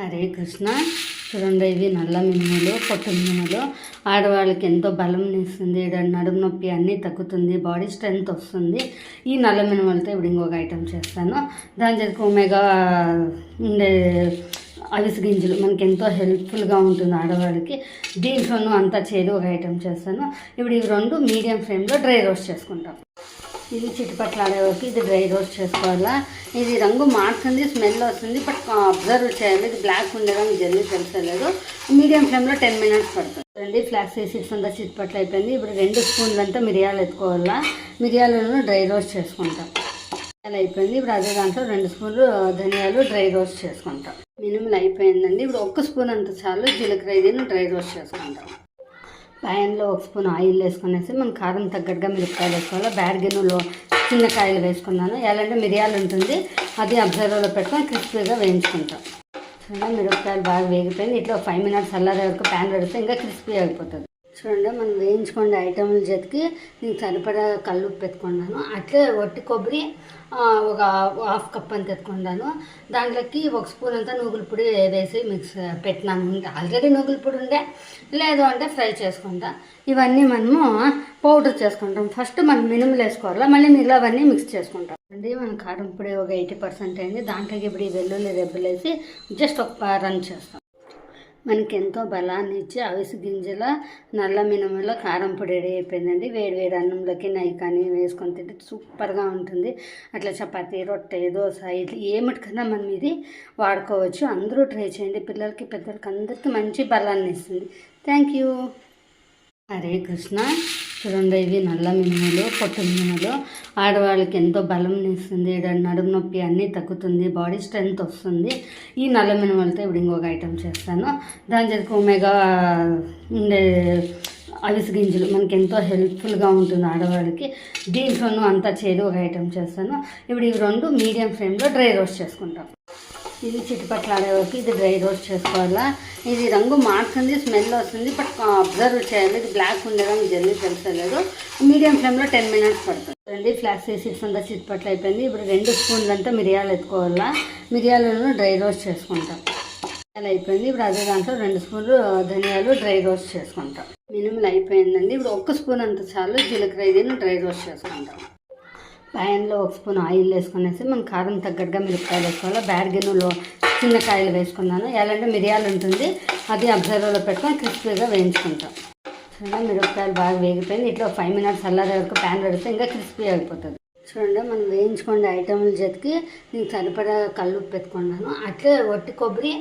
హరే కృష్ణ. చూడండి, ఇవి నల్ల మినుములు, పొట్టు మినుములు. ఆడవాళ్ళకి ఎంతో బలం ఇస్తుంది, నడుము నొప్పి అన్నీ తగ్గుతుంది, బాడీ స్ట్రెంగ్త్ వస్తుంది. ఈ నల్ల మినుములతో ఇప్పుడు ఇంకొక ఐటెం చేస్తాను. దాని జరిగి ఒమేగా ఉండే అవిసె గింజలు మనకి ఎంతో హెల్ప్ఫుల్గా ఉంటుంది ఆడవాళ్ళకి. దీంట్లోనూ అంతా చేదు ఒక ఐటెం చేస్తాను. ఇప్పుడు ఇవి రెండు మీడియం ఫ్లేమ్లో డ్రై రోస్ట్ చేసుకుంటాం. ఇది చిట్టుపట్లాడే వరకు ఇది డ్రై రోస్ట్ చేసుకోవాలా. ఇది రంగు మారుతుంది, స్మెల్ వస్తుంది, బట్ అబ్జర్వ్ చేయాలి. ఇది బ్లాక్ ఉండేదానికి జల్దీ తెలుసలేదు. మీడియం ఫ్లేమ్లో 10 మినిట్స్ పడుతుంది. ఫ్లాక్స్ సీడ్స్ అంతా చిట్టుపట్లు అయిపోయింది. ఇప్పుడు 2 స్పూన్లు అంతా మిరియాలు ఎత్తుకోవాలా. మిరియాలను డ్రై రోస్ట్ చేసుకుంటాం. అలా అయిపోయింది. ఇప్పుడు అదే దాంట్లో 2 స్పూన్లు ధనియాలు డ్రై రోస్ట్ చేసుకుంటాం. మినిమల్ అయిపోయిందండి. ఇప్పుడు 1 స్పూన్ అంత చాలు జీలకర్ర ఇదిని డ్రై రోస్ట్ చేసుకుంటాం. ప్యాన్లో 1 స్పూన్ ఆయిల్ వేసుకునేసి మనం కారం తగ్గట్టుగా మిరపకాయలు వేసుకోవాలి. బ్యాడ్గిన్నులో చిన్న కాయలు వేసుకున్నాను. ఎలాంటి మిరియాలు ఉంటుంది, అది అబ్జర్వర్లో పెట్టుకొని క్రిస్పీగా వేయించుకుంటాం. చూడండి, మిరపకాయలు బాగా వేగిపోయింది. ఇట్లా 5 మినిట్స్ అల్లారే వరకు ప్యాన్ పెడితే ఇంకా క్రిస్పీ అయిపోతుంది. చూడండి, మనం వేయించుకోండి ఐటమ్ల జతకి నేను సరిపడా కల్లుప్పు పెట్టుకున్నాను. అట్లే వట్టి కొబ్బరి ఒక 1/2 కప్ అంత ఎత్తుకున్నాను. దాంట్లోకి 1 స్పూన్ అంతా నువ్వుల పొడి వేసి మిక్స్ పెట్టినాను. ఆల్రెడీ నువ్వుల పొడి ఉండే, లేదు అంటే ఫ్రై చేసుకుంటా. ఇవన్నీ మనము పౌడర్ చేసుకుంటాం. ఫస్ట్ మనం మినుములు వేసుకోవాలి, మళ్ళీ మిగిలినవన్నీ మిక్స్ చేసుకుంటాం. అండి, మన కారం పొడి ఒక 80% అయింది. దాంట్లోకి ఇప్పుడు ఈ వెల్లుల్లి రెబ్బలు వేసి జస్ట్ ఒక రన్ చేస్తాం. మనకి ఎంతో బలాన్ని ఇచ్చి అవిసె గింజల నల్ల మినుముల కారం పొడి రెడీ అయిపోయిందండి. వేడి వేడి అన్నంలోకి నెయ్యి కానీ వేసుకొని తింటే సూపర్గా ఉంటుంది. అట్లా చపాతీ, రొట్టె, దోశ, ఇడ్లీ ఏమిటికన్నా మనం ఇది వాడుకోవచ్చు. అందరూ ట్రై చేయండి. పిల్లలకి పెద్దలకి అందరికీ మంచి బలాన్ని ఇస్తుంది. Thank you. హరే కృష్ణ. చూడండి, ఇవి నల్ల మినుములు, పొట్టు మినుములు. ఆడవాళ్ళకి ఎంతో బలం ఇస్తుంది, నడుము నొప్పి అన్నీ తగ్గుతుంది, బాడీ స్ట్రెంగ్త్ వస్తుంది. ఈ నల్ల మినుములతో ఇప్పుడు ఇంకొక ఐటెం చేస్తాను. దాని జరిగి ఒమేగా ఉండే అవిసె గింజలు మనకి ఎంతో హెల్ప్ఫుల్గా ఉంటుంది ఆడవాళ్ళకి. దీంట్లోనూ అంతా చేదు ఒక ఐటెం చేస్తాను. ఇప్పుడు ఇవి రెండు మీడియం ఫ్లేమ్లో డ్రై రోస్ట్ చేసుకుంటాం. ఇది చిట్టుపట్లాడే వరకు ఇది డ్రై రోస్ట్ చేసుకోవాలా. ఇది రంగు మారుతుంది, స్మెల్ వస్తుంది, బట్ అబ్జర్వ్ చేయాలి. ఇది బ్లాక్ ఉండేదానికి జల్దీ తెలుసలేదు. మీడియం ఫ్లేమ్లో 10 మినిట్స్ పడుతుంది. ఫ్లాక్స్ సీడ్స్ అంతా చిట్టుపట్లు అయిపోయింది. ఇప్పుడు 2 స్పూన్లు అంతా మిరియాలు ఎత్తుకోవాలా. మిరియాలను డ్రై రోస్ట్ చేసుకుంటాం. అలా అయిపోయింది. ఇప్పుడు అదే దాంట్లో 2 స్పూన్లు ధనియాలు డ్రై రోస్ట్ చేసుకుంటాం. మినిమల్ అయిపోయిందండి. ఇప్పుడు 1 స్పూన్ అంత చాలు జీలకర్ర ఇదిని డ్రై రోస్ట్ చేసుకుంటాం. ప్యాన్లో 1 స్పూన్ ఆయిల్ వేసుకునేసి మనం కారం తగ్గట్టుగా మిరపకాయలు వేసుకోవాలి. బ్యాడ్గిన్నులో చిన్న కాయలు వేసుకున్నాను. ఎలాంటి మిరియాలు ఉంటుంది, అది అబ్జర్వర్లో పెట్టుకొని క్రిస్పీగా వేయించుకుంటాం. చూడండి, మిరపకాయలు బాగా వేగిపోయింది. ఇట్లా 5 మినిట్స్ అల్లారే వరకు ప్యాన్ పెడితే ఇంకా క్రిస్పీ అయిపోతుంది. చూడండి, మనం వేయించుకోండి ఐటమ్ల జతకి నేను సరిపడా కల్లుప్పు పెట్టుకున్నాను. అట్లే వట్టి కొబ్బరి